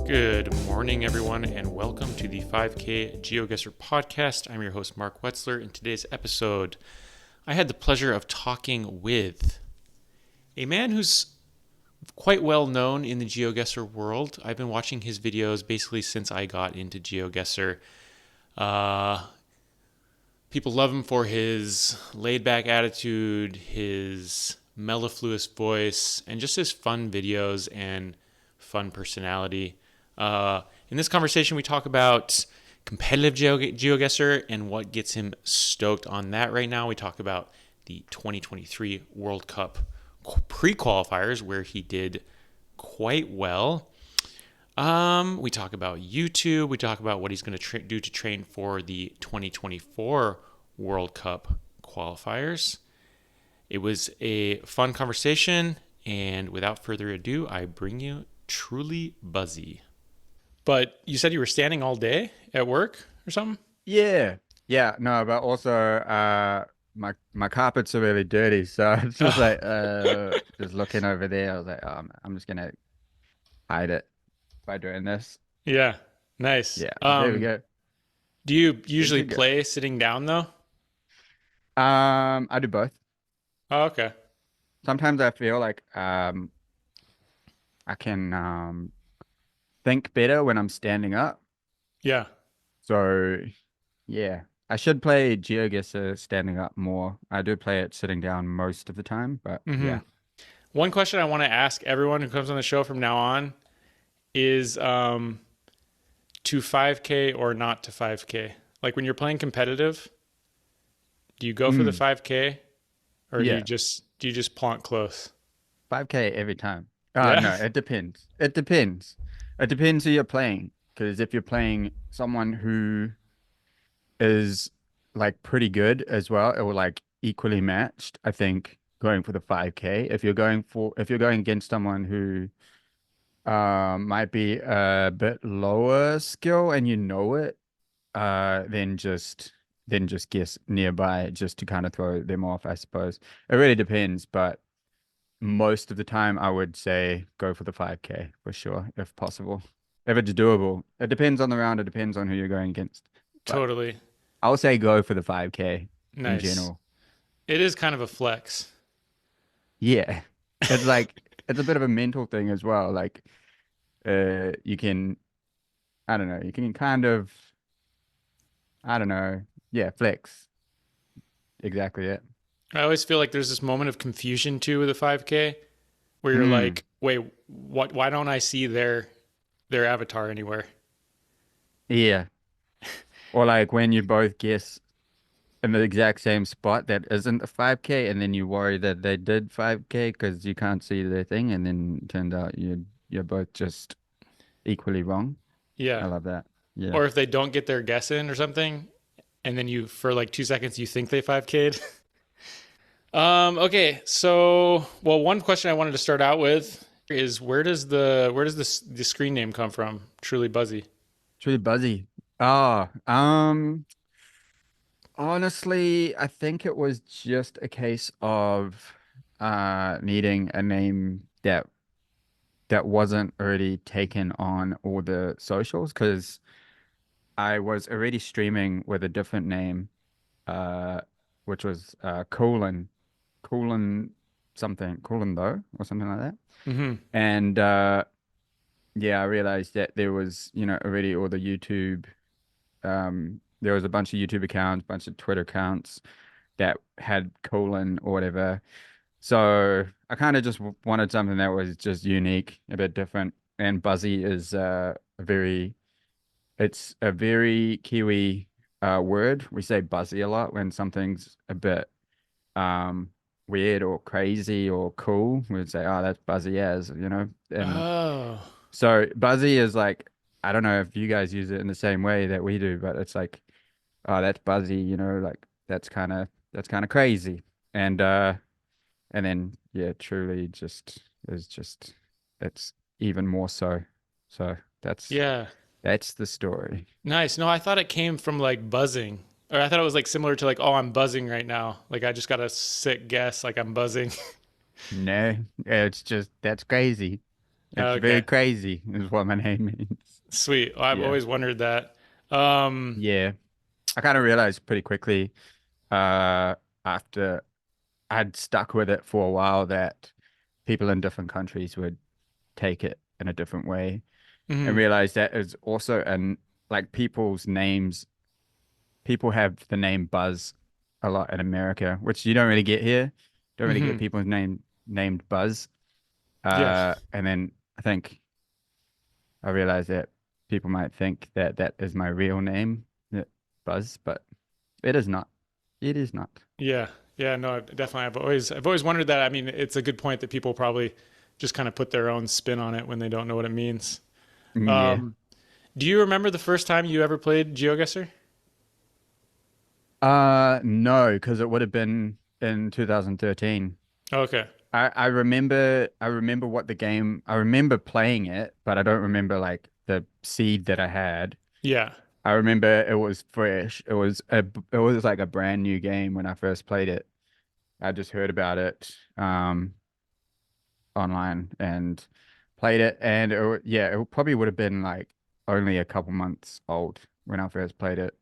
Good morning, everyone, and welcome to the 5K GeoGuessr podcast. I'm your host, Mark Wetzler. In today's episode, I had the pleasure of talking with a man who's quite well known in the GeoGuessr world. I've been watching his videos basically since I got into GeoGuessr. People love him for his laid-back attitude, his mellifluous voice, and just his fun videos and fun personality. In this conversation, we talk about competitive GeoGuessr and what gets him stoked on that right now. We talk about the 2023 World Cup Pre-qualifiers, where he did quite well. We talk about YouTube. We talk about what he's going to do to train for the 2024 World Cup qualifiers. It was a fun conversation, and without further ado, I bring you Trulybuzzy. But you said you were standing all day at work or something? Yeah. No, but also my carpets are really dirty, so it's just like just looking over there. I was like, I'm just gonna hide it by doing this. Yeah, nice. Yeah, there we go. Do you Good usually to go. play sitting down though? I do both. Oh, okay. Sometimes I feel like I can think better when I'm standing up. Yeah. So yeah, I should play GeoGuessr standing up more. I do play it sitting down most of the time, but hmm yeah. One question I want to ask everyone who comes on the show from now on is to 5K or not to 5K? Like when you're playing competitive, do you go for the Mm, 5K or do you yeah. just plonk close? 5K every time. Yeah. No, it depends. It depends. It depends who you're playing. Because if you're playing someone who is like pretty good as well, or like equally matched, I think going for the 5K. If you're going against someone who might be a bit lower skill and you know it, then just guess nearby just to kind of throw them off, I suppose. It really depends, but most of the time, I would say go for the 5K for sure, if possible. If it's doable. It depends on the round, it depends on who you're going against. But Totally. I would say go for the 5K in Nice. general. It is kind of a flex. Yeah. It's like it's a bit of a mental thing as well. Like you can I don't know, you can kind of I don't know. Yeah, flex. Exactly it. I always feel like there's this moment of confusion too with a 5K where you're Mm. like, wait, what? Why don't I see their avatar anywhere? Yeah. Or like when you both guess in the exact same spot that isn't a 5K, and then you worry that they did 5K because you can't see their thing, and then it turned out you're both just equally wrong. I Yeah. love that. Yeah. Or if they don't get their guess in or something, and then you for like 2 seconds you think they 5K'd. Okay, so well, one question I wanted to start out with is where does the screen name come from? Trulybuzzy. It's really buzzy. Oh, honestly, I think it was just a case of needing a name that wasn't already taken on all the socials because I was already streaming with a different name, uh, which was colon something, colon though, or something like that. Mm-hmm. And yeah, I realized that there was, already all the there was a bunch of YouTube accounts, bunch of Twitter accounts that had colon or whatever. So I kind of just wanted something that was just unique, a bit different. And Buzzy is it's a very Kiwi word. We say buzzy a lot when something's a bit um weird or crazy or cool. We'd say, "Oh, that's buzzy as." And Oh, so buzzy is like I don't know if you guys use it in the same way that we do, but it's like, "Oh, that's buzzy," like that's kind of crazy. And and then yeah, truly just is just it's even more so. So yeah. that's the story. Nice. No, I thought it came from like buzzing. Or I thought it was like similar to like, oh, I'm buzzing right now. Like I just got a sick guess, like I'm buzzing. No, it's just that's crazy. It's very Okay. crazy, is what my name means. Sweet. Well, I've Yeah. always wondered that. Um, Yeah. I kind of realized pretty quickly, uh, after I'd stuck with it for a while that people in different countries would take it in a different way and mhm, realized that is also an like people's names. People have the name Buzz a lot in America, which you don't really get here. Don't really get mhm. people's name named Buzz. Yeah. And then I think I realized that people might think that that is my real name, that Buzz, but it is not. It is not. Yeah. Yeah, no, definitely. I've always wondered that. I mean, it's a good point that people probably just kind of put their own spin on it when they don't know what it means. Yeah. Um, do you remember the first time you ever played GeoGuessr? No, because it would have been in 2013. Okay. I remember what the game I remember playing it, but I don't remember like the seed that I had. Yeah. I remember it was fresh. It was like a brand new game when I first played it. I just heard about it online and played it, and yeah, it probably would have been like only a couple months old when I first played it.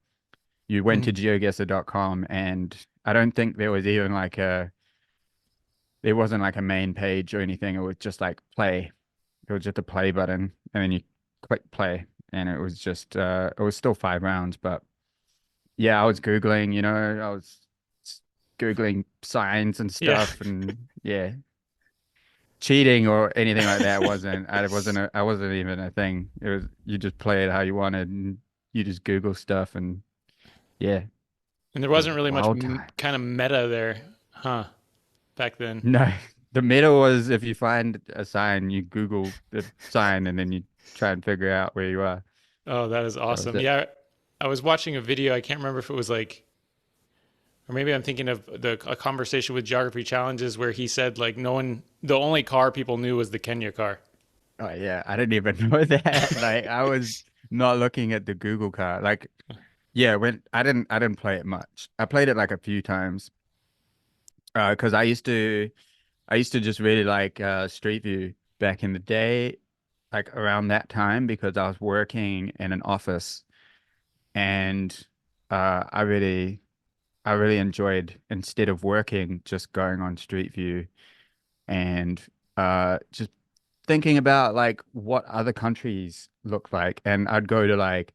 You went to Mhm. geoguessr.com, and I don't think there wasn't like a main page or anything. It was just like play. It was just a play button, and then you click play, and it was still 5 rounds, but yeah, I was Googling, I was Googling signs and Yeah. stuff, and yeah, cheating or anything like that I wasn't even a thing. It was you just play it how you wanted, and you just Google stuff, and yeah, And there it was wasn't really much wild kind times. of meta there, huh? Back then. No, the middle was if you find a sign, you Google the sign, and then you try and figure out where you are. Oh, that is That was awesome. it. Yeah, I was watching a video. I can't remember if it was like, or maybe I'm thinking of a conversation with Geography Challenges where he said like no one, the only car people knew was the Kenya car. Oh yeah, I didn't even know that. Like I was not looking at the Google card. Like yeah, when I didn't play it much. I played it like a few times. Because I used to just really like Street View back in the day, like around that time because I was working in an office and I really enjoyed instead of working just going on Street View and just thinking about like what other countries look like, and I'd go to like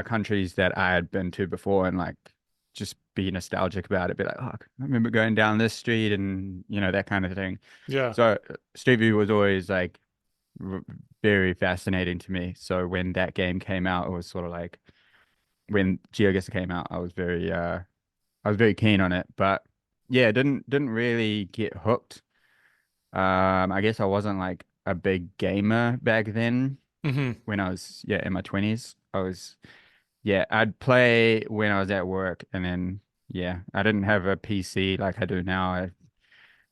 countries that I had been to before and like just be nostalgic about it, be like, oh, I remember going down this street and that kind of thing. Yeah. So Street View was always like r very fascinating to me. So when that game came out, it was sort of like when GeoGuessr came out, I was very keen on it, but yeah, didn't really get hooked. I guess I wasn't like a big gamer back then Hmm. when I was in my 20s. I'd play when I was at work, and then I didn't have a PC like I do now. I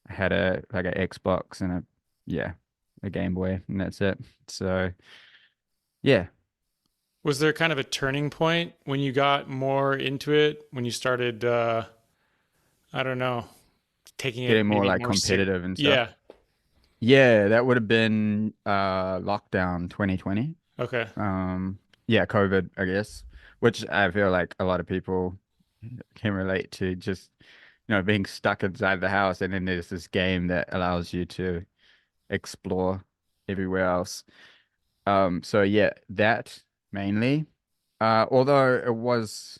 had a like an Xbox and a Game Boy, and that's it. So yeah. Was there kind of a turning point when you got more into it, when you started, I don't know, taking Getting it more maybe like more sick? competitive and stuff. Yeah. Yeah, that would have been lockdown 2020. Okay. Yeah, COVID, I guess, which I feel like a lot of people can relate to, just being stuck inside the house, and then there's this game that allows you to explore everywhere else. So yeah, that mainly. Although it was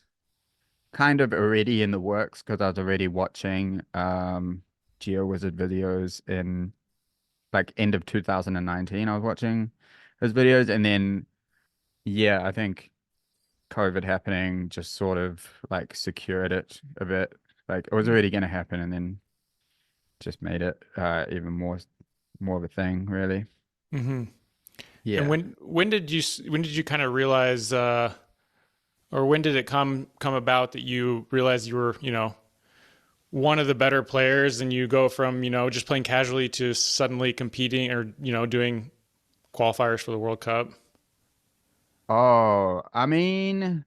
kind of already in the works because I was already watching GeoWizard videos in like end of 2019. I was watching his videos, and then I think COVID happening just sort of like secured it a bit. Like it was already going to happen, and then just made it even more of a thing, really. Hmm. And Yeah. when did you kind of realize, or when did it come about that you realized you were, one of the better players, and you go from, just playing casually to suddenly competing or, doing qualifiers for the World Cup? Oh, I mean,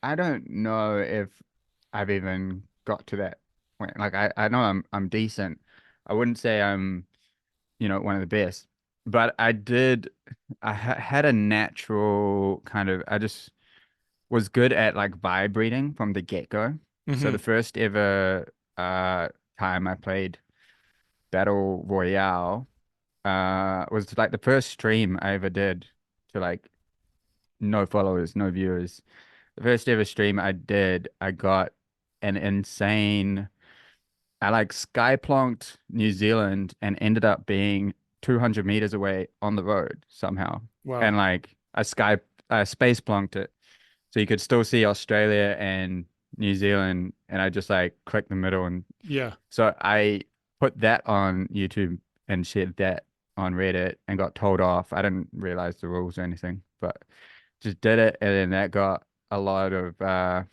I don't know if I've even got to that point. Like I know I'm decent. I wouldn't say I'm one of the best. but had a natural kind of, I just was good at like vibe reading from the get-go. So the Hmm. first ever uh time I played Battle Royale was like the first stream I ever did to like no followers, no viewers. The first ever stream I did, I got an insane. I like skyplunked New Zealand and ended up being 200 meters away on the road somehow. Wow. And like I space plunked it. So you could still see Australia and New Zealand. And I just like clicked the middle. And Yeah. so I put that on YouTube and shared that on Reddit and got told off. I didn't realize the rules or anything, but just did it. And then that got a lot of uh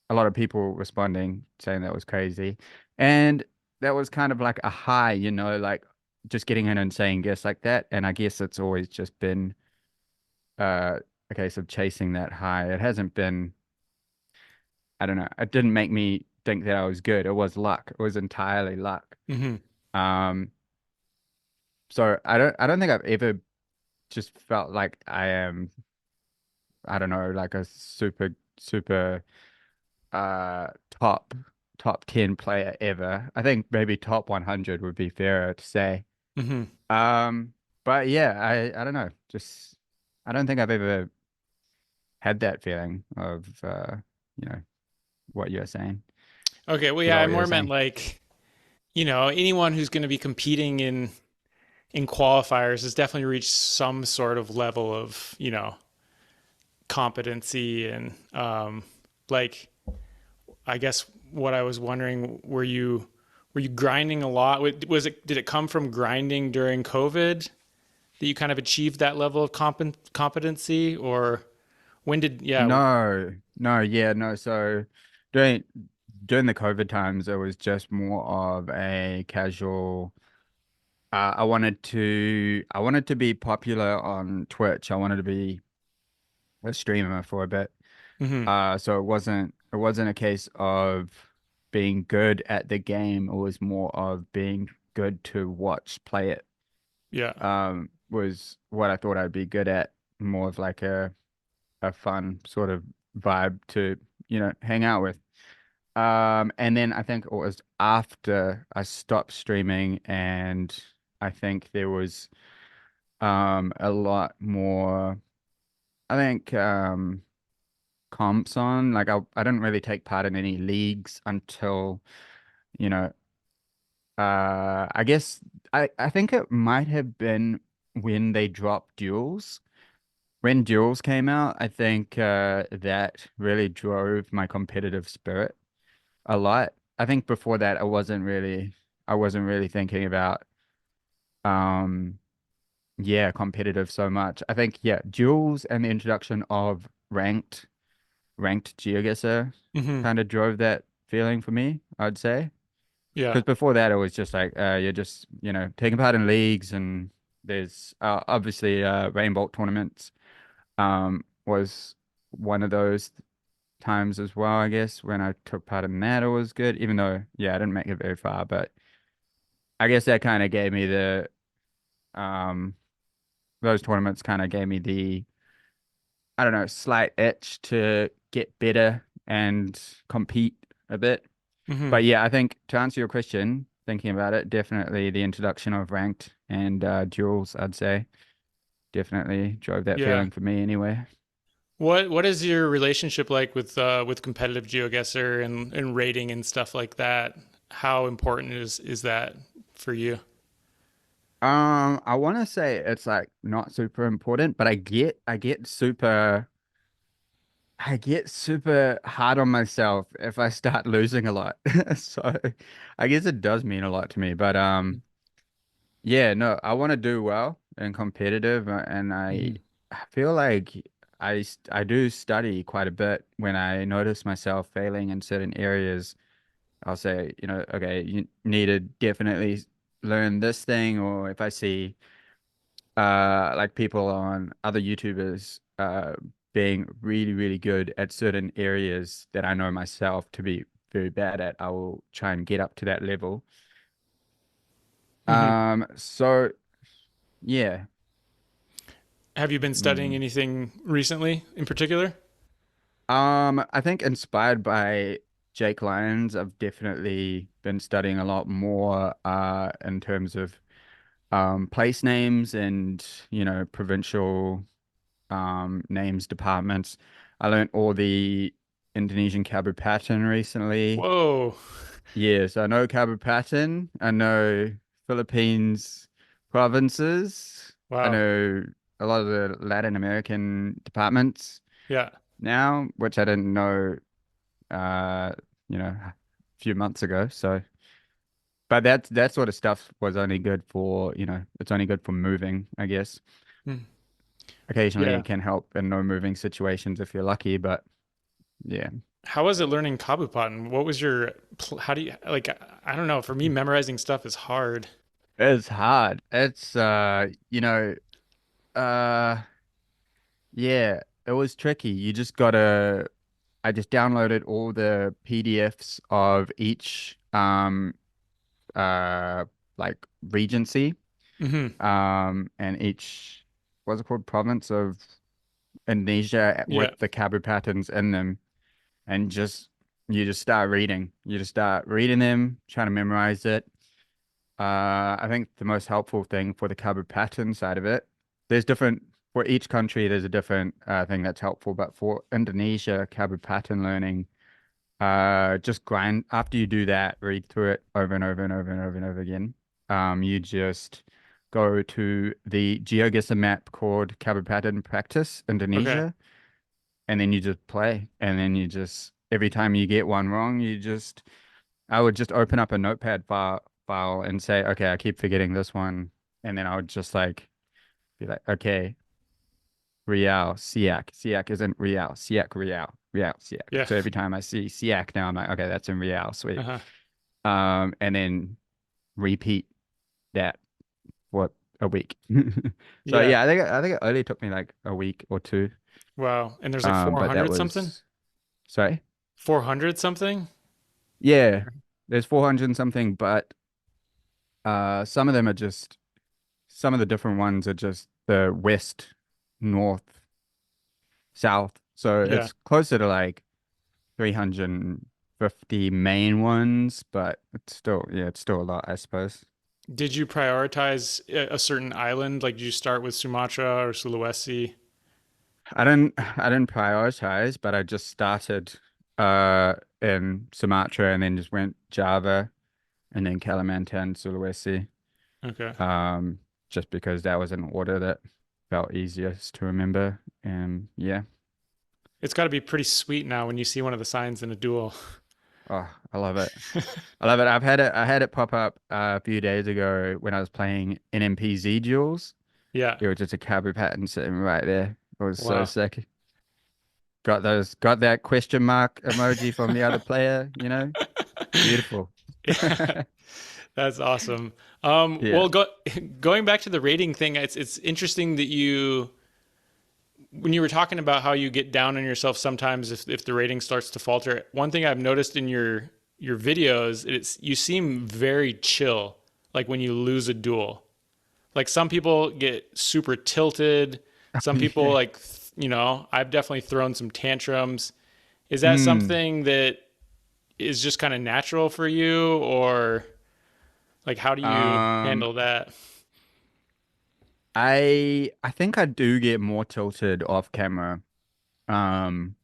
a lot of people responding saying that was crazy. And that was kind of like a high, like just getting an insane guess like that. And I guess it's always just been a case of chasing that high. It hasn't been, I don't know, it didn't make me think that I was good. It was luck. It was entirely luck. Hmm. Um, so I don't think I've ever just felt like I am, I don't know, like a super uh top top 10 player ever. I think maybe top 100 would be fairer to say. Hmm. Um, but yeah, I don't know. Just I don't think I've ever had that feeling of what you're saying. Okay. Well, yeah, Forgot I what you were more meant saying. like, anyone who's going to be competing in qualifiers has definitely reached some sort of level of, competency and like I guess what I was wondering, were you grinding a lot? Did it come from grinding during COVID that you kind of achieved that level of competency, or when did yeah? No, no, yeah, no. So during during the COVID times, it was just more of a casual. I wanted to be popular on Twitch. I wanted to be a streamer for a bit. Hmm. So it wasn't a case of being good at the game. It was more of being good to watch play it. Yeah. Was what I thought I'd be good at. More of like a fun sort of vibe to, hang out with. And then I think it was after I stopped streaming and I think there was a lot more, I think comps on. Like I didn't really take part in any leagues until, you know, I guess I think it might have been when they dropped duels. When duels came out, I think that really drove my competitive spirit a lot. I think before that I wasn't really thinking about um yeah, competitive so much. I think yeah, duels and the introduction of ranked GeoGuessr Hmm. kind of drove that feeling for me, I'd say. Yeah. Because before that, it was just like you're just taking part in leagues, and there's obviously rainbow tournaments was one of those times as well. I guess when I took part in that, it was good. Even though yeah, I didn't make it very far, but I guess that kind of gave me the um those tournaments kind of gave me the I don't know slight itch to get better and compete a bit. Hmm. But yeah, I think to answer your question, thinking about it, definitely the introduction of ranked and duels, I'd say, definitely drove that Yeah. feeling for me anyway. What is your relationship like with competitive GeoGuessr and rating and stuff like that? How important is that for you? I want to say it's like not super important, but I get super hard on myself if I start losing a lot. So I guess it does mean a lot to me. But yeah, no, I want to do well and competitive, and Hmm. I feel like I do study quite a bit when I notice myself failing in certain areas. I'll say, okay, you need to definitely learn this thing, or if I see like people on other YouTubers being really, really good at certain areas that I know myself to be very bad at, I will try and get up to that level. Hmm. So Yeah. Have you been studying Mm. anything recently in particular? I think inspired by Jake Lyons, I've definitely been studying a lot more in terms of place names and, provincial names, departments. I learned all the Indonesian kabupaten recently. Whoa. Yes, I know kabupaten. I know Philippines provinces. I Wow. know a lot of the Latin American departments Yeah. now, which I didn't know uh, a few months ago. So, but that sort of stuff was only good for, it's only good for moving, I guess. Hmm. Occasionally Yeah. it can help in no moving situations if you're lucky, but yeah. How was it learning kabupaten? What was your, how do you, like, I don't know. For me, memorizing stuff is hard. It's hard. It's uh yeah, it was tricky. You just gotta I just downloaded all the PDFs of each uh like regency Hmm. and each what's it called province of Indonesia Yeah. with the Kabu patterns in them and just you just start reading. You just start reading them, trying to memorize it. I think the most helpful thing for the Kabu pattern side of it, there's different for each country. There's a different thing that's helpful, but for Indonesia, Kabu pattern learning, just grind after you do that, read through it over and over and over and over and over again. You just go to the GeoGuessr map called Kabupaten Practice Okay. Indonesia, and then you just play, and then you just every time you get one wrong, I would just open up a notepad file and say, okay, I keep forgetting this one, and then I would just like be like, okay, Real, Siak. Siak isn't Real. Siak, Real. Real, Siak. Yeah. So every time I see Siak now, I'm like, okay, that's in Real. Sweet. Uh-huh. And then repeat that for a week. So Yeah. yeah, I think it only took me like a week or two. Wow. And there's like But that 400 something? was sorry. 400 something? Yeah, there's 400 and something, but some of them are just some of the different ones are just the west, north, south. So Yeah. it's closer to like 350 main ones, but it's still a lot, I suppose. Did you prioritize a certain island? Like, did you start with Sumatra or Sulawesi? I didn't prioritize, but I just started in Sumatra and then just went Java and then Kalimantan, Sulawesi. Okay. Um, just because that was an order that felt easiest to remember. And yeah. It's got to be pretty sweet now when you see one of the signs in a duel. Oh, I love it. I love it. I had it pop up a few days ago when I was playing NMPZ duels. Yeah. It was just a cabo pattern sitting right there. It was so Wow. sick. Got that question mark emoji from the other player, Beautiful. Yeah. That's awesome. Yeah. Well, going back to the rating thing, it's interesting that when you were talking about how you get down on yourself sometimes if the rating starts to falter. One thing I've noticed in your videos, you seem very chill, like when you lose a duel. Like some people get super tilted. Some people Yeah. like, I've definitely thrown some tantrums. Is that Mm. something that is just kind of natural for you, or like how do you Um, handle that? I think I do get more tilted off camera. Um,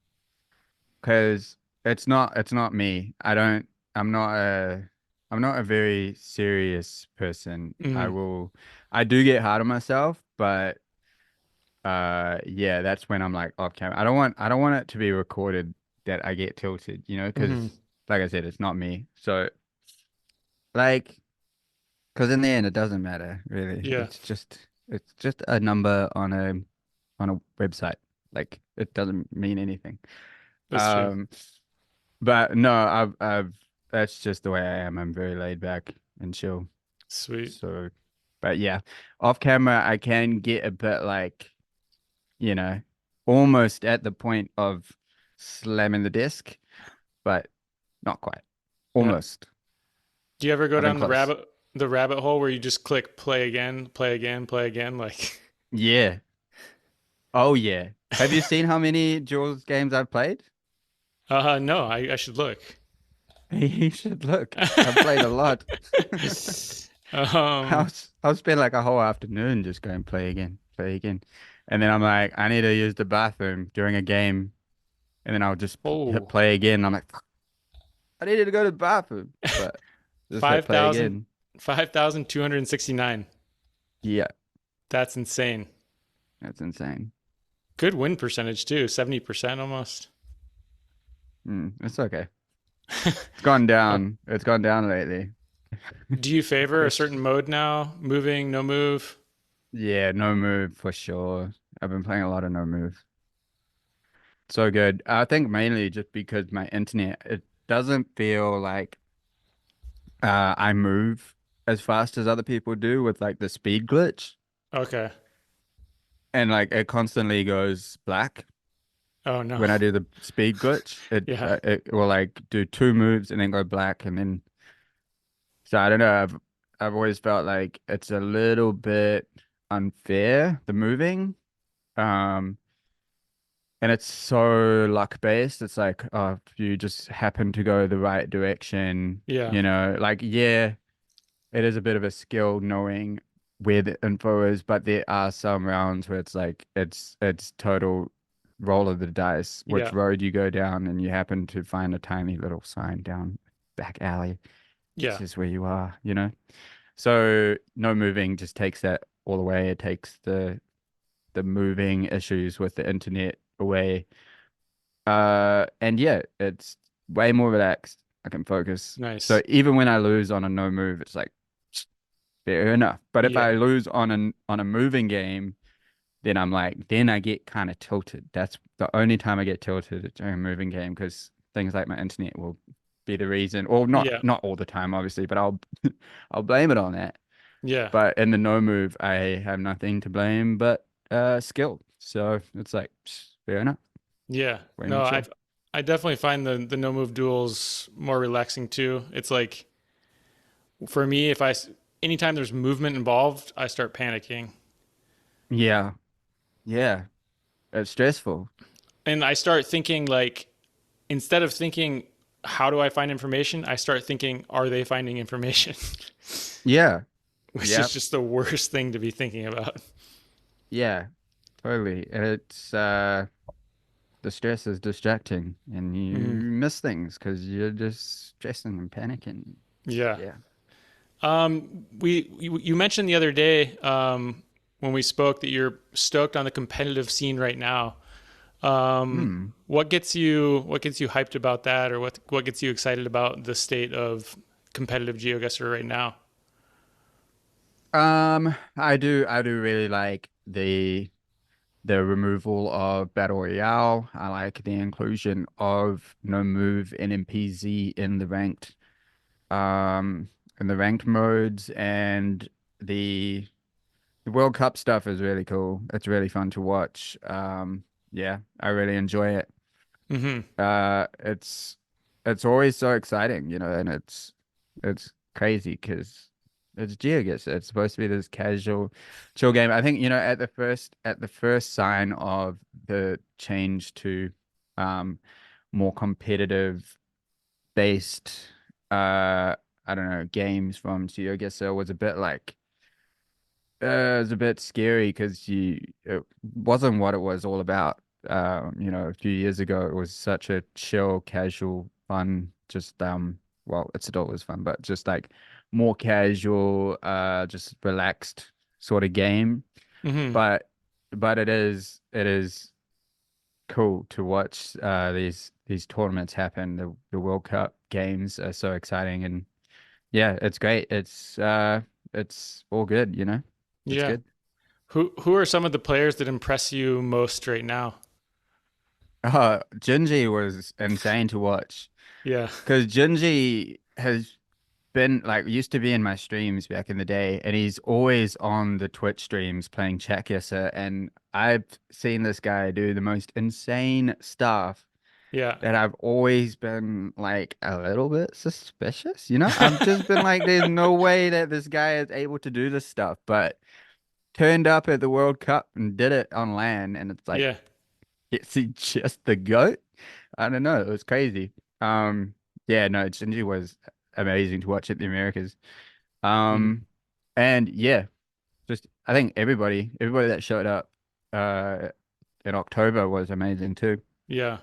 because it's not me. I'm not a I'm not a very serious person. Mm, I do get hard on myself, but yeah, that's when I'm like off camera. I don't want it to be recorded that I get tilted, hmm. because like I said, it's not me. So like, because in the end, it doesn't matter really. Yeah, It's just a number on a website. Like it doesn't mean anything. that's true. Um, but no, I've that's just the way I am. I'm very laid back and chill. Sweet. So, but yeah, off camera, I can get a bit like, you know, almost at the point of slamming the desk, but not quite. Yeah. Almost. Do you ever go I've been down the close. the rabbit hole where you just click play again, play again, play again? Like, Yeah. Oh yeah. Have you seen how many Jules games I've played? no, I should look. You should look. I've played a lot. um, I'll spend like a whole afternoon just going play again, play again. And then I'm like, I need to use the bathroom during a game. And then I'll just hit oh, play again. I'm like, "Fuck, I needed to go to the bathroom, but just hit five play thousand, again." 5,269. Yeah, That's insane. that's insane. Good win percentage too, 70% almost. It's okay. It's gone down. It's gone down lately. Do you favor a certain It's mode now? Moving, no move? yeah, no move for sure. I've been playing a lot of no move. So good. I think mainly just because my internet, it doesn't feel like I move as fast as other people do with like the speed glitch. Okay. And like it constantly goes black Oh no. when I do the speed glitch. Yeah. It will like do two moves and then go black and then so I don't know. I've always felt like it's a little bit unfair, the moving. Um and it's so luck based. It's like, oh, if you just happen to go the right direction, Yeah. like yeah, it is a bit of a skill knowing where the info is, but there are some rounds where it's like it's total roll of the dice, which Yeah. road you go down, and you happen to find a tiny little sign down back alley. This Yeah. is where you are, you know? So no moving just takes that all away. It takes the moving issues with the internet away. And yeah, it's way more relaxed. I can focus. So Nice. even when I lose on a no move, it's like fair enough. But if I Yeah. lose on a moving game, then I'm like, then I get kind of tilted. That's the only time I get tilted during a moving game because things like my internet will be the reason, or Yeah. not all the time, obviously, but I'll I'll blame it on that. Yeah. But in the no move, I have nothing to blame but skill. So it's like fair enough, Yeah. way No, more chill. I definitely find the no move duels more relaxing too. It's like for me, anytime there's movement involved, I start panicking. Yeah, yeah, it's stressful. And I start thinking like instead of thinking how do I find information, I start thinking are they finding information? Yeah, Which yeah, is just the worst thing to be thinking about. yeah, totally. And it's the stress is distracting and you Mhm. miss things because you're just stressing and panicking. Yeah. Yeah. You mentioned the other day when we spoke that you're stoked on the competitive scene right now. Hmm. What gets you hyped about that, or what gets you excited about the state of competitive GeoGuessr right now? I do really like the removal of Battle Royale. I like the inclusion of no move NMPZ um in the ranked modes and the the World Cup stuff is really cool. It's really fun to watch. Yeah, I really enjoy it. Hmm. It's always so exciting, and it's crazy because it's GeoGuessr. It's supposed to be this casual, chill game. I think, at the first sign of the change to um more competitive based I don't know, games from GeoGuessr was a bit like it was a bit scary because it wasn't what it was all about. A few years ago, it was such a chill, casual, fun, just well, it still was fun, but just like more casual, just relaxed sort of game. Hmm. But it is cool to watch these tournaments happen. The World Cup games are so exciting, and yeah, it's great. It's all good, It's Yeah. good. Who are some of the players that impress you most right now? Gingey was insane to watch Yeah. because Gingey has been like used to be in my streams back in the day, and he's always on the Twitch streams playing GeoGuessr, and I've seen this guy do the most insane stuff. Yeah. that I've always been like a little bit suspicious, you know? I've just been like, there's no way that this guy is able to do this stuff, but turned up at the World Cup and did it on land, and it's like, Yeah. is he just the GOAT? I don't know. It was crazy. Um, yeah, no, Gingey was amazing to watch at the Americas. Mhm. Um, and yeah, just I think everybody that showed up in October was amazing too. Yeah.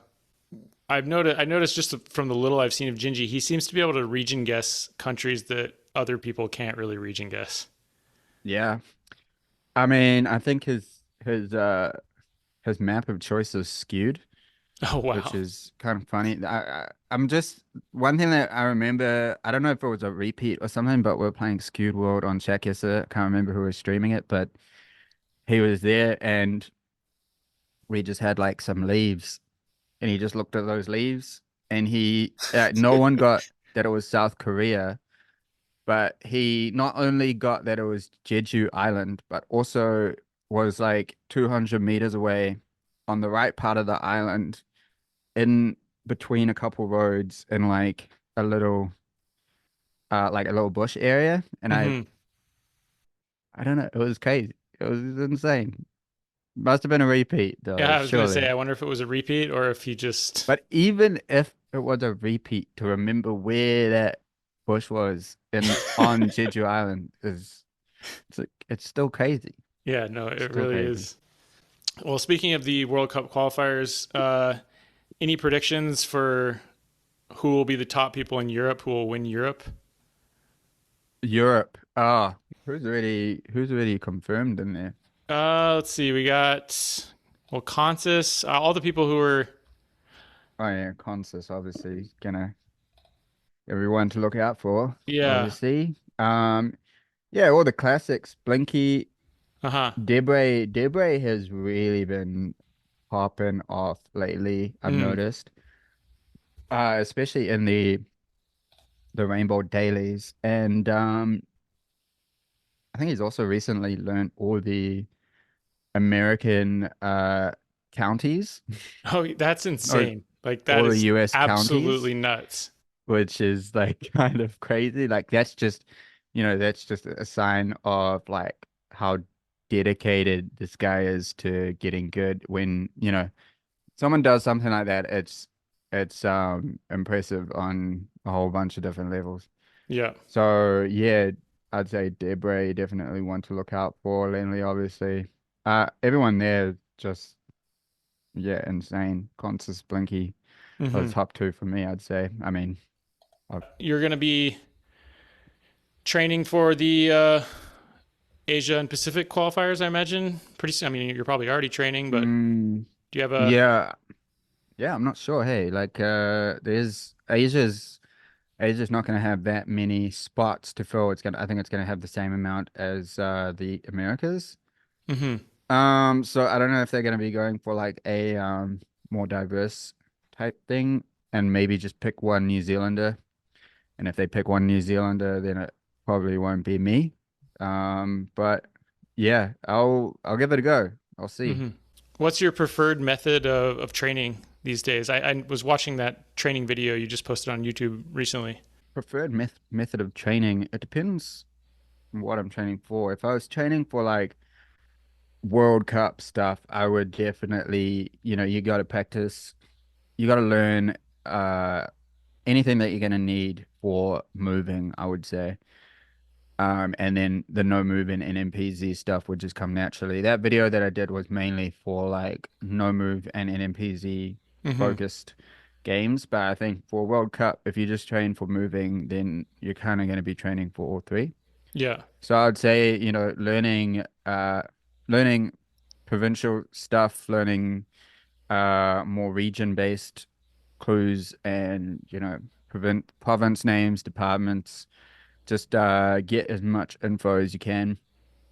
I noticed just from the little I've seen of Gingy, he seems to be able to region guess countries that other people can't really region guess. Yeah. I mean, I think his map of choice is skewed, Oh which wow. is kind of funny. I'm just one thing that I remember, I don't know if it was a repeat or something, but we are playing Skewed World on GeoGuessr. I can't remember who was streaming it, but he was there and we just had like some leaves and he just looked at those leaves and no one got that it was South Korea, but he not only got that it was Jeju Island, but also was like 200 meters away on the right part of the island in between a couple roads in like a little bush area. And Hmm. I don't know, it was crazy. It was insane. Must have been a repeat though, Yeah, I was gonna say, surely. I wonder if it was a repeat or if he just. But even if it was a repeat, to remember where that bush was in on Jeju Island is it's still crazy. Yeah, no, It's it still really crazy. is. Well, speaking of the World Cup qualifiers, any predictions for who will be the top people in Europe who will win Europe? Europe. Ah, who's already confirmed in there? Let's see. We got well, Consus, all the people who are. Oh yeah, Consus obviously gonna everyone to look out for, Yeah. obviously. Yeah, all the classics. Blinky, Uh huh. Debray has really been popping off lately, I've Mm. noticed. Especially in the Rainbow Dailies. And I think he's also recently learned all the American counties Oh, that's or insane. Like that all the is US counties, absolutely nuts. which is like kind of crazy. Like that's just a sign of like how dedicated this guy is to getting good. When, someone does something like that, it's impressive on a whole bunch of different levels. Yeah. So yeah, I'd say Debray definitely one to look out for. Lenley, obviously. Everyone there just yeah, insane. Constance Blinky are the Hmm. top two for me, I'd say. I mean, I You're gonna be training for the Asia and Pacific qualifiers, I imagine. Pretty soon. I mean, you're probably already training, but mm, do you have a? yeah, yeah, I'm not sure. Hey, like there's Asia's not gonna have that many spots to fill. I think it's gonna have the same amount as the Americas. Hmm. So I don't know if they're gonna be going for like a more diverse type thing and maybe just pick one New Zealander. And if they pick one New Zealander, then it probably won't be me. But yeah, I'll give it a go. I'll see. Hmm. What's your preferred method of training these days? I was watching that training video you just posted on YouTube recently. Preferred method of training, it depends on what I'm training for. If I was training for like World Cup stuff, I would definitely, you got to practice, you got to learn uh anything that you're going to need for moving, I would say. And then the no move and NMPZ stuff would just come naturally. That video that I did was mainly for like no move and NMPZ Hmm. focused games. But I think for World Cup, if you just train for moving, then you're kind of going to be training for all three. Yeah. So I'd say, learning provincial stuff, learning more region-based clues and, province names, departments, just get as much info as you can.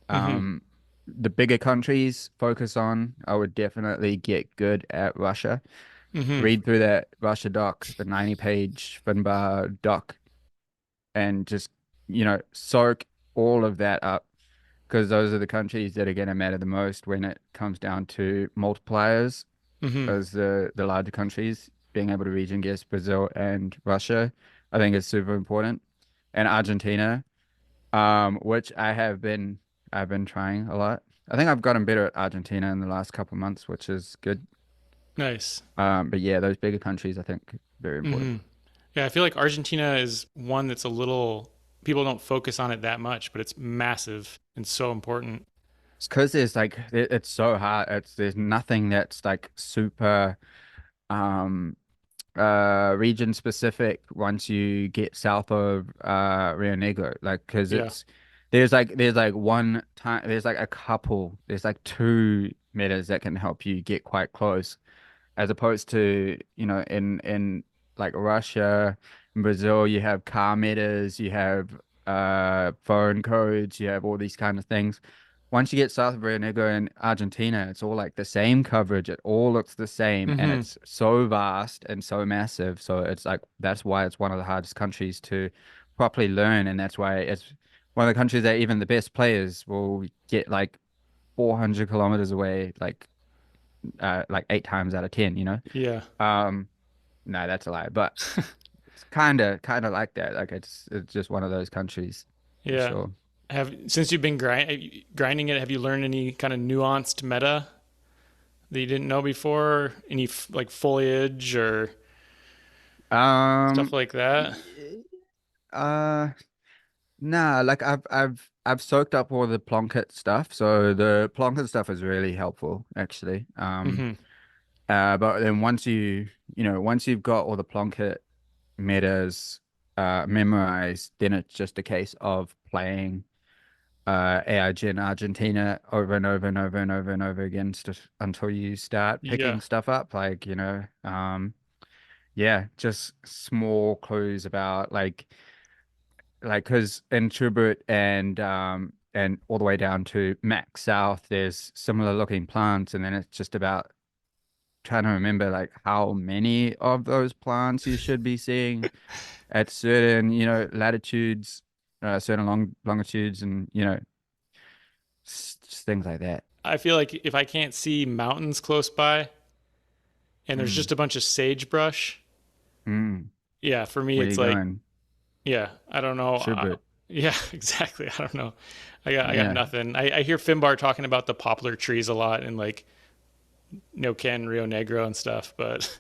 Hmm. Um, the bigger countries focus on, I would definitely get good at Russia. Hmm. Read through that Russia doc, the 90-page Finbar doc, and just, soak all of that up because those are the countries that are going to matter the most when it comes down to multipliers Hmm. as the larger countries. being able to region guess Brazil and Russia, I think is super important. And Argentina, which I've been trying a lot. I think I've gotten better at Argentina in the last couple of months, which is good. Nice. But yeah, those bigger countries, I think, very important. Hmm. Yeah, I feel like Argentina is one that's a little people don't focus on it that much, but it's massive and so important. It's because there's like it's so hard. There's nothing that's like super um region specific once you get south of Rio Negro. Like because Yeah. it's there's like one time there's like a couple there's like two metas that can help you get quite close. As opposed to, you know, in like Russia and Brazil, you have car meters, you have phone codes, you have all these kind of things. Once you get south of Rio Negro in Argentina, it's all like the same coverage. It all looks the same, and Hmm. it's so vast and so massive. So it's like that's why it's one of the hardest countries to properly learn, and that's why it's one of the countries that even the best players will get like 400 kilometers away, like 8 times out of 10, you know? Yeah. Um, no, that's a lie, but it's kind of like that. Like it's just one of those countries for Yeah. sure. Have since you've been grinding it, have you learned any kind of nuanced meta that you didn't know before? Any like foliage or stuff Um, like that? y- uh, nah, like I've soaked up all the Plonket stuff, so the Plonket stuff is really helpful actually. Hmm. But then once you've got all the Plonket metas memorized, then it's just a case of playing AIG in Argentina over and over and over and over and over again just until you start Yeah. picking stuff up. Like, yeah, just small clues about like because in Chubut and all the way down to Max South, there's similar looking plants, and then it's just about trying to remember like how many of those plants you should be seeing at certain, latitudes, certain longitudes, and just things like that. I feel like if I can't see mountains close by and there's Mm, just a bunch of sagebrush, mm. yeah, for me Where it's you like, going? yeah, I don't know. Chubut. Yeah, exactly. I don't know. I got Yeah. nothing. I hear Finbar talking about the poplar trees a lot in like Ken, Rio Negro and stuff, but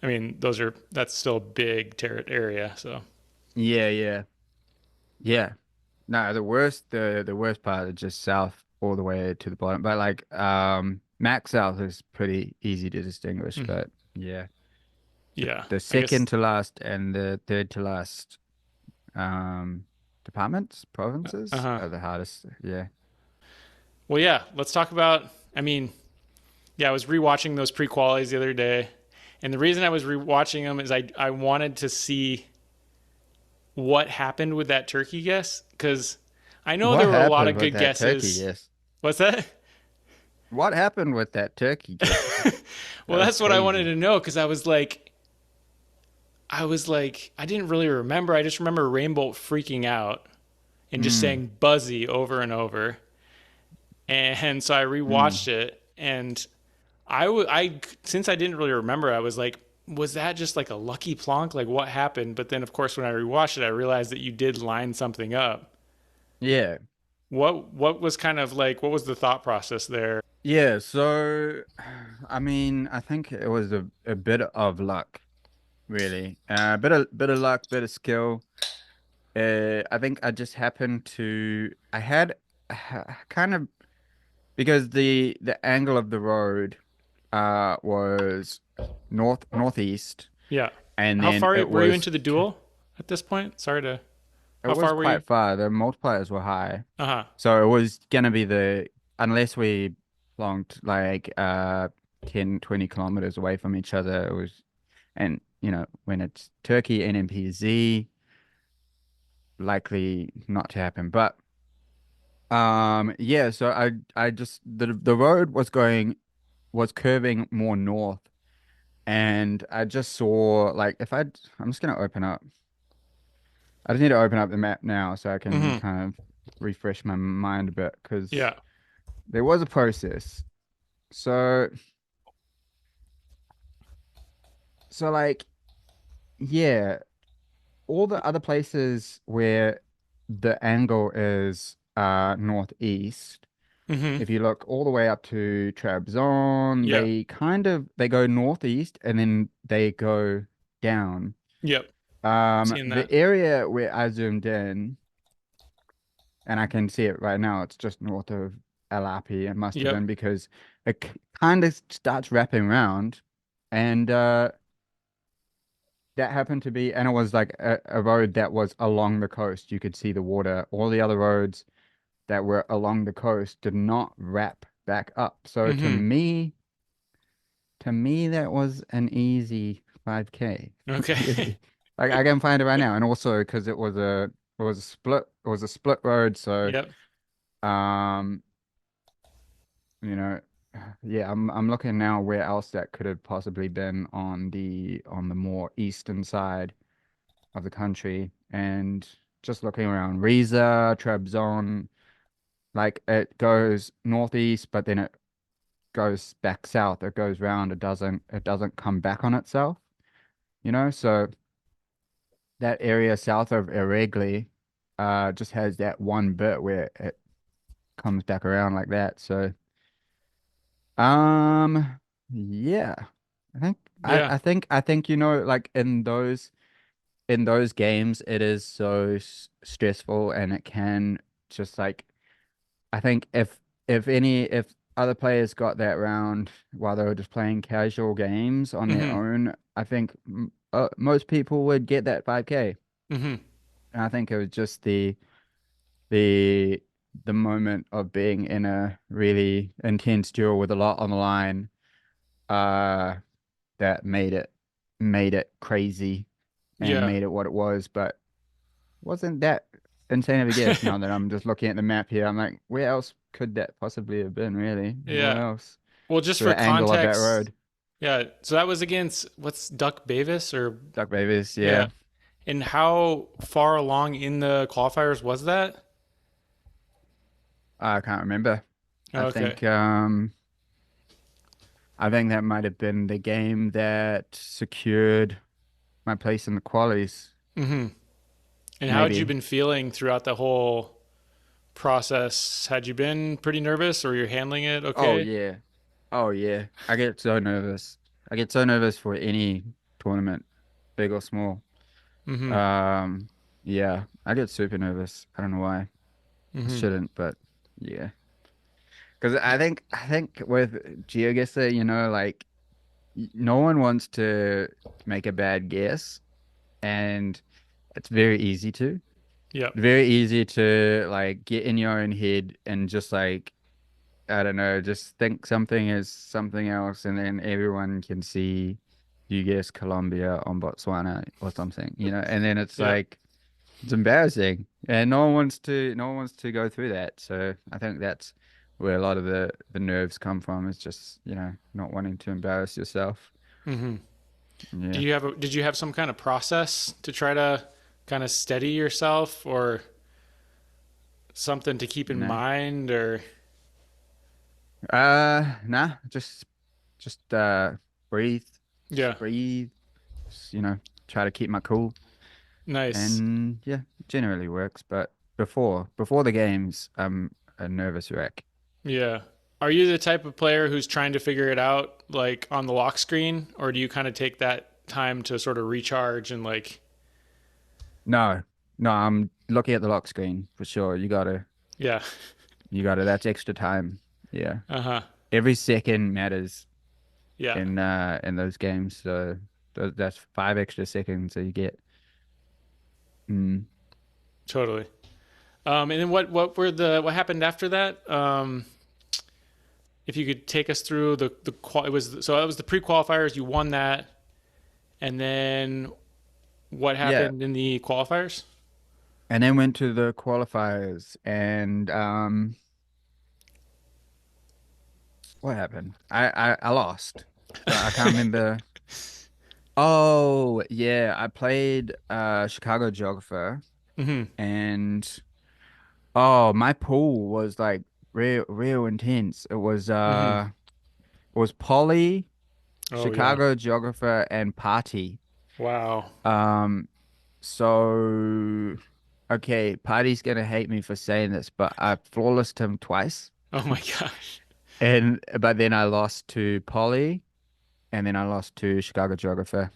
I mean, that's still a big area. So Yeah, yeah. Yeah. No, the worst part is just south all the way to the bottom. But like max south is pretty easy to distinguish, mhm. but yeah. Yeah, The I guess. second to last and the third to last um departments, Uh provinces huh. are the hardest. Yeah. Well, yeah. Let's talk about. I mean, yeah, I was rewatching those pre-qualies the other day, and the reason I was rewatching them is I wanted to see what happened with that turkey guess because I know there What were a lot happened of with good that turkey guesses. guess? What's that? What happened with that turkey guess? Well, That was that's what I wanted crazy. to know because I didn't really remember. I just remember Rainbow freaking out and just Mm, saying Buzzy over and over. And so I rewatched mm. it, and I since I didn't really remember, I was like, was that just like a lucky plonk? Like what happened? But then, of course, when I rewatched it, I realized that you did line something up. Yeah. What was kind of like what was the thought process there? Yeah, so I mean, I think it was a bit of luck, really. Bit of luck, bit of skill. I think I just happened to I had kind of because the angle of the road was northeast, Yeah. and How then far it were you was into the duel at this point? Sorry to. it How was far were you? quite far. The multipliers were high. Uh huh. So it was gonna be unless we belonged like 10, 20 kilometers away from each other, it was and when it's Turkey NMPZ, likely not to happen. But yeah, so I just the road was curving more north, and I just saw like if I'm just gonna open up. I just need to open up the map now so I can Mm-hmm. kind of refresh my mind a bit because Yeah. there was a process. So So like, yeah, all the other places where the angle is northeast, Mm-hmm. if you look all the way up to Trabzon, Yep. they go northeast and then they go down. Yep. Seeing The that. area where I zoomed in, and I can see it right now, it's just north of Alapi. It must have Yep. been because it kind of starts wrapping around, and that happened to be, and it was like a road that was along the coast. You could see the water. All the other roads that were along the coast did not wrap back up. So Mm-hmm. to me, that was an easy 5K, Okay. really. Like I can find it right now, and also because it was a split road, so Yep. um, you know, yeah, I'm looking now where else that could have possibly been on the more eastern side of the country, and just looking around Riza, Trabzon, like it goes northeast, but then it goes back south. It goes round. It doesn't come back on itself, So that area south of Eregli just has that one bit where it comes back around like that. So um yeah. I think Yeah. I think like in those games it is so stressful, and it can just like I think if other players got that round while they were just playing casual games on their Mm-hmm. own, I think most people would get that 5K. Mm-hmm. And I think it was just the the moment of being in a really intense duel with a lot on the line, uh, that made it crazy and Yeah. made it what it was. But wasn't that insane of a guess now that I'm just looking at the map here? I'm like, where else could that possibly have been, really? Nowhere Yeah. else. Well, just For for the angle of that context, road. yeah. So that was against what's Duck Bavis or Duck Babies, yeah. yeah. And how far along in the qualifiers was that? I can't remember. I Okay. think I think that might have been the game that secured my place in the qualies. Mm-hmm. And how had you Maybe. been feeling throughout the whole process? Had you been pretty nervous or you're handling it Oh okay? yeah. Oh yeah. I get so nervous. I get so nervous for any tournament, big or small. Mm-hmm. Um, yeah, I get super nervous. I don't know why. I Mm-hmm. shouldn't, but yeah. Because I think with GeoGuessr, like no one wants to make a bad guess, and it's very easy to. Yep. Very easy to like get in your own head and just like I don't know, just think something is something else, and then everyone can see you guess Colombia on Botswana or something, and then it's Yep. like it's embarrassing, and no one wants to go through that. So I think that's where a lot of the nerves come from, is just not wanting to embarrass yourself. Mm-hmm. Yeah, Did you have some kind of process to try to kind of steady yourself or something to keep in no, mind or nah, just breathe, yeah. breathe, just, try to keep my cool. Nice. And yeah, it generally works. But before the games, I'm a nervous wreck. Yeah. Are you the type of player who's trying to figure it out like on the lock screen or do you kind of take that time to sort of recharge and like No, no, I'm looking at the lock screen for sure. yeah. That's extra time. Yeah. Uh-huh. Every second matters Yeah. in those games. So that's 5 extra seconds that you get. Mm. Totally. And then what happened after that? If you could take us through it was so that was the pre-qualifiers, you won that and then what Yeah. happened in the qualifiers? And then went to the qualifiers, and what happened? I lost. So I can't remember. Oh, yeah, I played Chicago Geographer, Mhm. and oh, my pool was like real intense. It was Mhm. Polly, Oh yeah. Chicago geographer and party. Wow. Um, so okay, party's gonna hate me for saying this, but I flawlessed him twice. Oh my gosh. And but then I lost to Polly, and then I lost to Chicago geographer,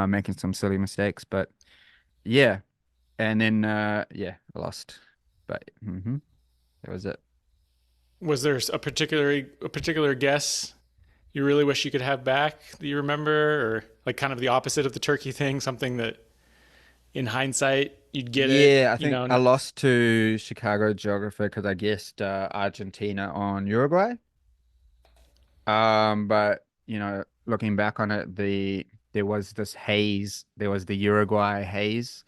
making some silly mistakes. But yeah, and then yeah, I lost. But that was it. Was there a particular guess you really wish you could have back that you remember, or like kind of the opposite of the turkey thing, something that in hindsight you'd get it, Yeah, I you think know? I lost to Chicago geographer because I guessed Argentina on Uruguay. But looking back on it, there was this haze. There was the Uruguay haze,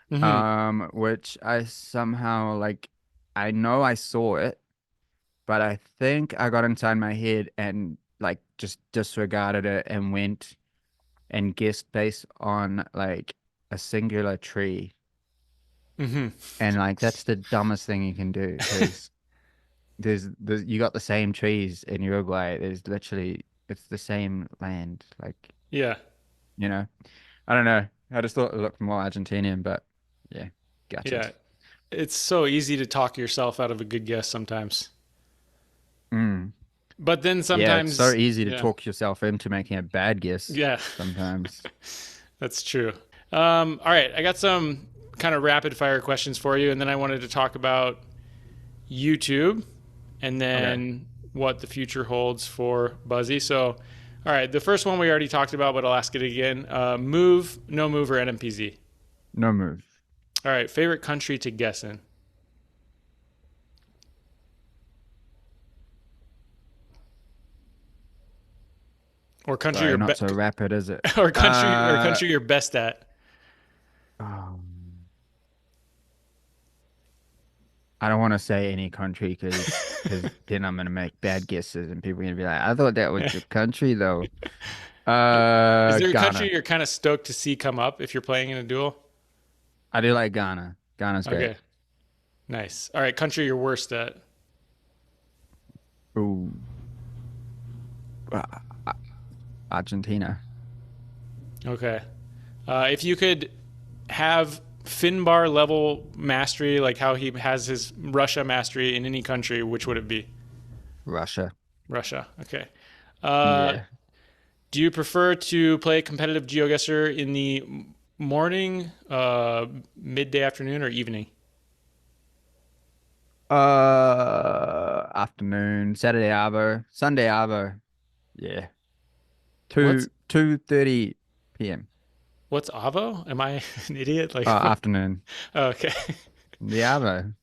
Hmm. which I somehow like. I know I saw it, but I think I got inside my head and like just disregarded it and went and guessed based on like a singular tree. Hmm. And like that's the dumbest thing you can do because there's you got the same trees in Uruguay. There's literally it's the same land. Like, Yeah. you know, I don't know. I just thought it looked more Argentinian, but yeah, gutted. Yeah. It's so easy to talk yourself out of a good guess sometimes. Mm. But then Yeah, it's so sometimes, easy to yeah, talk yourself into making a bad guess yeah, sometimes. that's true. All right, I got some kind of rapid fire questions for you, and then I wanted to talk about YouTube and Okay. then what the future holds for Buzzy. So, all right, the first one we already talked about, but I'll ask it again. Move, no move, or NMPZ. No move. All right, favorite country to guess in, or country Sorry, you're not so rapid, is it? or Uh, country you're best at. um, I don't want to say any country because then I'm gonna make bad guesses and people are gonna be like, I thought that was your country though. Is there a country Ghana. you're kind of stoked to see come up if you're playing in a duel? I do like Ghana. Ghana's great. Okay, nice. All right, country you're worst at. Ooh, uh, Argentina. Okay. If you could have Finbar level mastery, like how he has his Russia mastery in any country, which would it be? Russia. Russia. Okay. Uh, Yeah. do you prefer to play competitive GeoGuessr in the morning, midday, afternoon, or evening? Afternoon, Saturday Arvo, Sunday Arvo. Yeah. What's 2:30 p.m. what's Avo? Am I an idiot? Like, what? Afternoon. Oh, okay. The Arvo.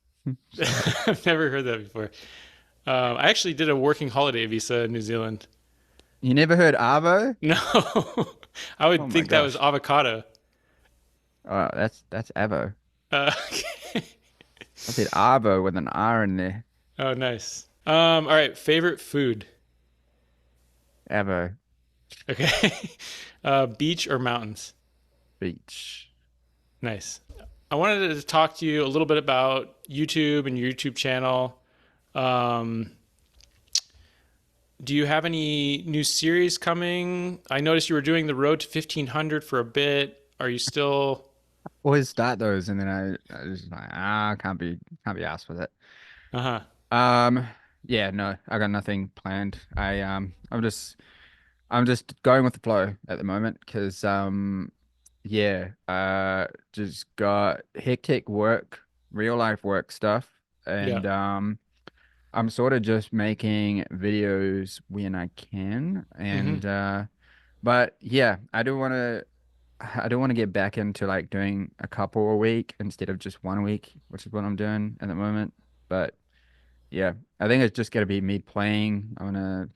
Sorry. I've never heard that before. I actually did a working holiday visa in New Zealand. You never heard Arvo? No, I Oh would my think that was gosh. avocado. Oh, that's Avo. Okay. I said Arvo with an R in there. Oh, nice. All right. Favorite food? Avo Okay. Beach or mountains? Beach. Nice. I wanted to talk to you a little bit about YouTube and your YouTube channel. Um, do you have any new series coming? I noticed you were doing the Road to 1500 for a bit. Are you still? Always start those and then I just like can't be asked with it. Uh huh. Um yeah, no, I got nothing planned. I'm just going with the flow at the moment because yeah, just got hectic work, real life work stuff, Yeah. and I'm sort of just making videos when I can, Mm-hmm. and but yeah, I do want to get back into like doing a couple a week instead of just 1 week, which is what I'm doing at the moment. But yeah, I think it's just gonna be me playing. I wanna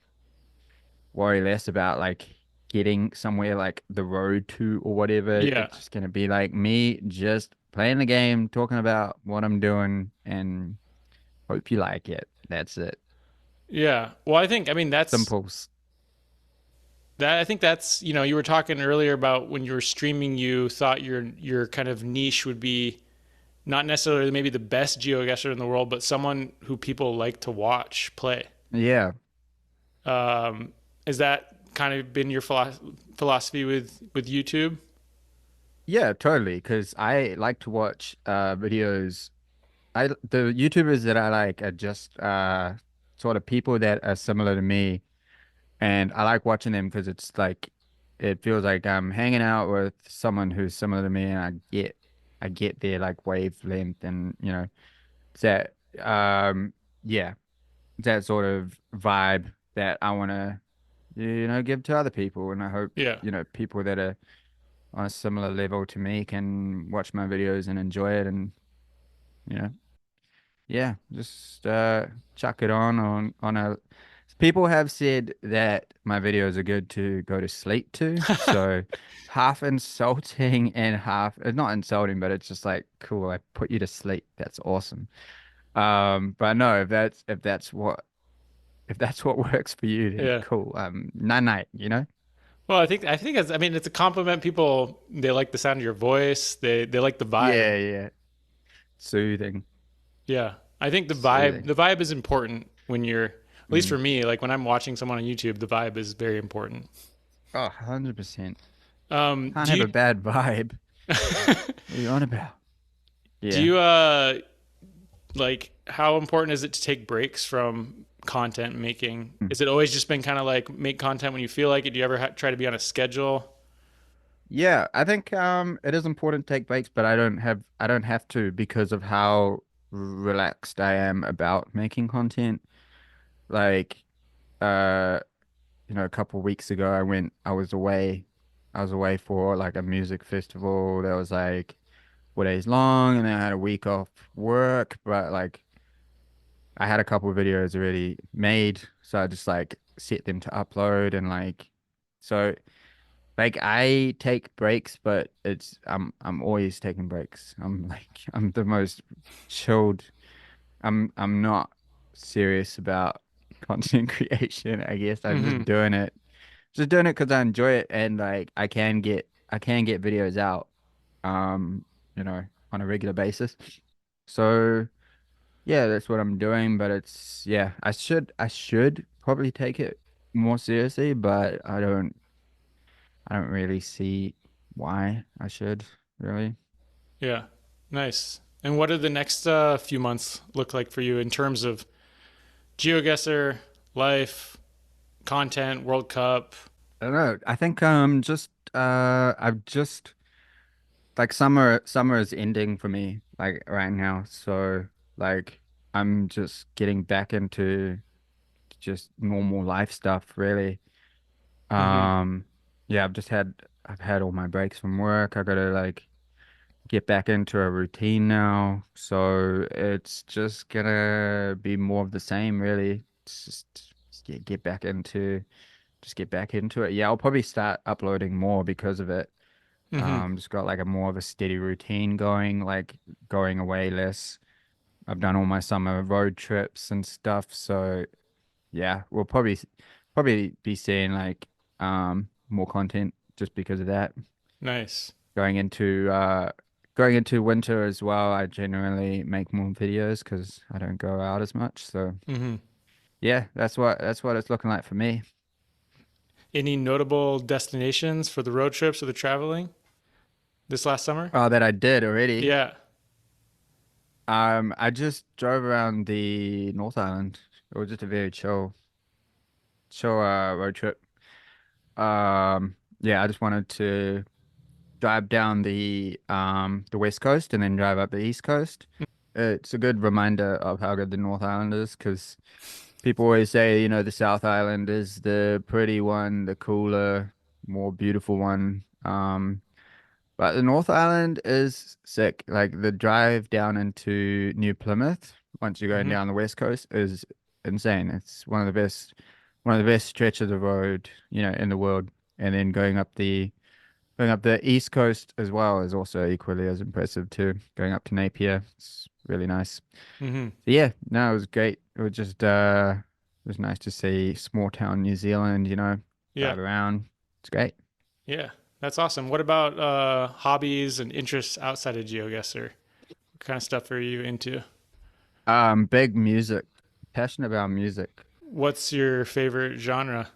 worry less about like getting somewhere like the road to or whatever. Yeah. It's just gonna be like me just playing the game, talking about what I'm doing, and hope you like it. That's it. Yeah. Well, I mean, Simples. I think that's, you were talking earlier about when you were streaming, you thought your kind of niche would be not necessarily maybe the best geoguesser in the world, but someone who people like to watch play. Yeah. Um, is that kind of been your philosophy with YouTube? Yeah, totally. Because I like to watch videos. The YouTubers that I like are just sort of people that are similar to me, and I like watching them because it's like it feels like I'm hanging out with someone who's similar to me, and I get their like wavelength, and it's that yeah, that sort of vibe that I want to give to other people, and I hope Yeah. people that are on a similar level to me can watch my videos and enjoy it, and you know yeah, just chuck it on a. People have said that my videos are good to go to sleep to, so half insulting and half it's not insulting, but it's just like cool. I put you to sleep. That's awesome. But no, if that's what works for you, then Yeah. cool. Night night. Well, I think I mean it's a compliment. People they like the sound of your voice. They like the vibe. Yeah, yeah. Soothing, Yeah. I think soothing. the vibe is important when you're at least Mm. for me, like when I'm watching someone on YouTube, the vibe is very important. Oh, 100%. Can't Do have you a bad vibe. What are you on about? do Yeah. you like how important is it to take breaks from content making? Mm. Is it always just been kind of like make content when you feel like it? Do you ever try to be on a schedule? Yeah, I think it is important to take breaks, but I don't have to because of how relaxed I am about making content. Like uh a couple of weeks ago I was away for like a music festival that was like 4 days long, and then I had a week off work, but like I had a couple of videos already made, so I just like set them to upload, and like so like I take breaks, but I'm always taking breaks. I'm the most chilled. I'm not serious about content creation, I guess. I'm Mm-hmm. just doing it because I enjoy it, and like I can get videos out um on a regular basis. So yeah, that's what I'm doing, but yeah, I should probably take it more seriously, but I don't really see why I should really. Yeah. Nice. And what do the next few months look like for you in terms of GeoGuessr, life, content, World Cup? I don't know. I think just I've just like summer is ending for me like right now. So like I'm just getting back into just normal life stuff really. Mm-hmm. Um yeah, I've had all my breaks from work. I gotta like get back into a routine now. So it's just gonna be more of the same, really. It's just get back into it. Yeah, I'll probably start uploading more because of it. Mm-hmm. Just got like a more of a steady routine going, like going away less. I've done all my summer road trips and stuff. So yeah, we'll probably be seeing like more content just because of that. Nice. Going into uh going into winter as well, I generally make more videos because I don't go out as much. So Mm-hmm. yeah, that's what it's looking like for me. Any notable destinations for the road trips or the traveling this last summer? Oh, that I did already. Yeah. I just drove around the North Island. It was just a very chill road trip. Yeah, I just wanted to drive down the West Coast and then drive up the East Coast. It's a good reminder of how good the North Island is because people always say, the South Island is the pretty one, the cooler, more beautiful one. But the North Island is sick. Like the drive down into New Plymouth, once you're going Mm-hmm. down the West Coast, is insane. It's one of the best stretches of road, in the world. And then going up the East Coast as well is also equally as impressive too. Going up to Napier, it's really nice. Mm-hmm. So yeah, no, it was great. It was nice to see small town New Zealand, Yeah. drive around. It's great. Yeah. That's awesome. What about hobbies and interests outside of GeoGuessr? What kind of stuff are you into? Big music, passionate about music. What's your favorite genre?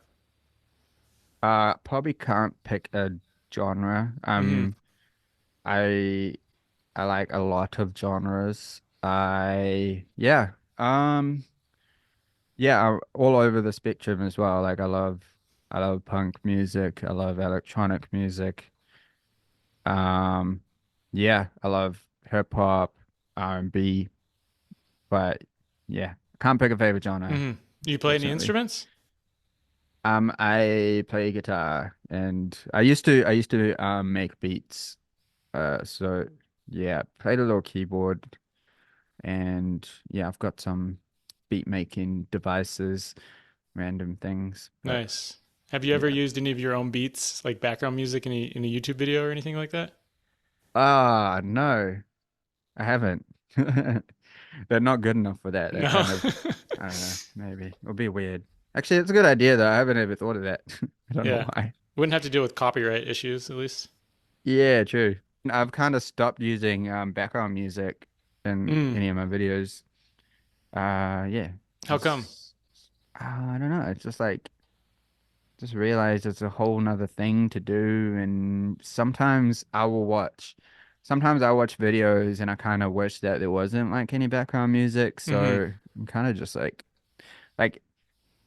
Probably can't pick a genre. Hmm. I I like a lot of genres. Yeah, all over the spectrum as well. Like I love punk music. I love electronic music. Um, yeah, I love hip hop, R&B, but yeah, can't pick a favorite genre, Hmm. You play any fortunately. instruments? I play guitar and I used to make beats. So yeah, played a little keyboard and yeah, I've got some beat making devices, random things, but Nice. Have you ever yeah. used any of your own beats, like background music in a YouTube video or anything like that? Ah, no, I haven't. They're not good enough for that. That No. kind of, I don't know, maybe it'll be weird. Actually, it's a good idea though. I haven't ever thought of that. I don't know Yeah. why. Wouldn't have to deal with copyright issues, at least. Yeah, true. I've kind of stopped using background music in Mm. any of my videos. Yeah, How come? just I don't know. It's just like just realized it's a whole nother thing to do, and sometimes I watch videos and I kind of wish that there wasn't like any background music. Hmm. So I'm kind of just like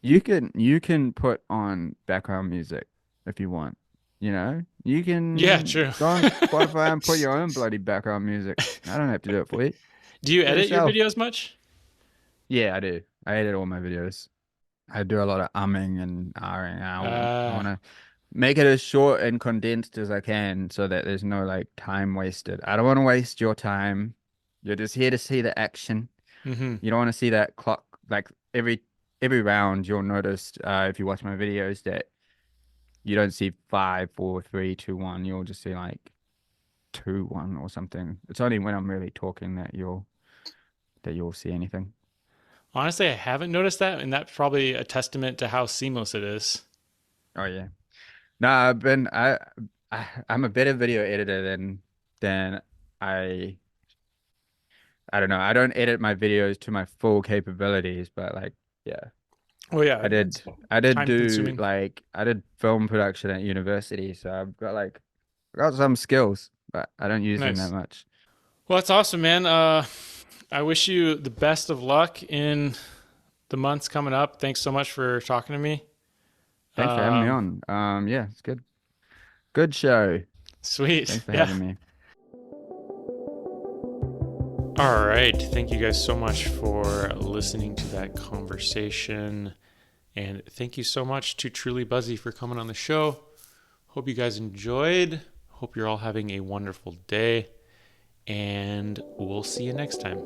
you can put on background music if you want. You know, you Yeah, can true. go on Spotify and put your own bloody background music. I don't have to do it for you. Do you Do it edit your yourself. videos much? Yeah, I do. I edit all my videos. I do a lot of umming and ahhing. I Uh, want to make it as short and condensed as I can so that there's no like time wasted. I don't want to waste your time. You're just here to see the action. hmm. You don't want to see that clock like every round you'll notice if you watch my videos that you don't see 5, 4, 3, 2, 1. You'll just see like 2, 1 or something. It's only when I'm really talking that you'll see anything. Honestly, I haven't noticed that, and that's probably a testament to how seamless it is. Oh yeah. No, I'm a better video editor than I I don't know. I don't edit my videos to my full capabilities, but like yeah. Oh yeah, I did it's I did time do consuming. like I did film production at university, so I got some skills, but I don't use them that Nice. much. Well, that's awesome, man. I wish you the best of luck in the months coming up. Thanks so much for talking to me. Thanks for having me Um, on. Yeah, it's good. Good show. Sweet. Thanks for Yeah. having me. All right. Thank you guys so much for listening to that conversation. And thank you so much to Trulybuzzy for coming on the show. Hope you guys enjoyed. Hope you're all having a wonderful day. And we'll see you next time.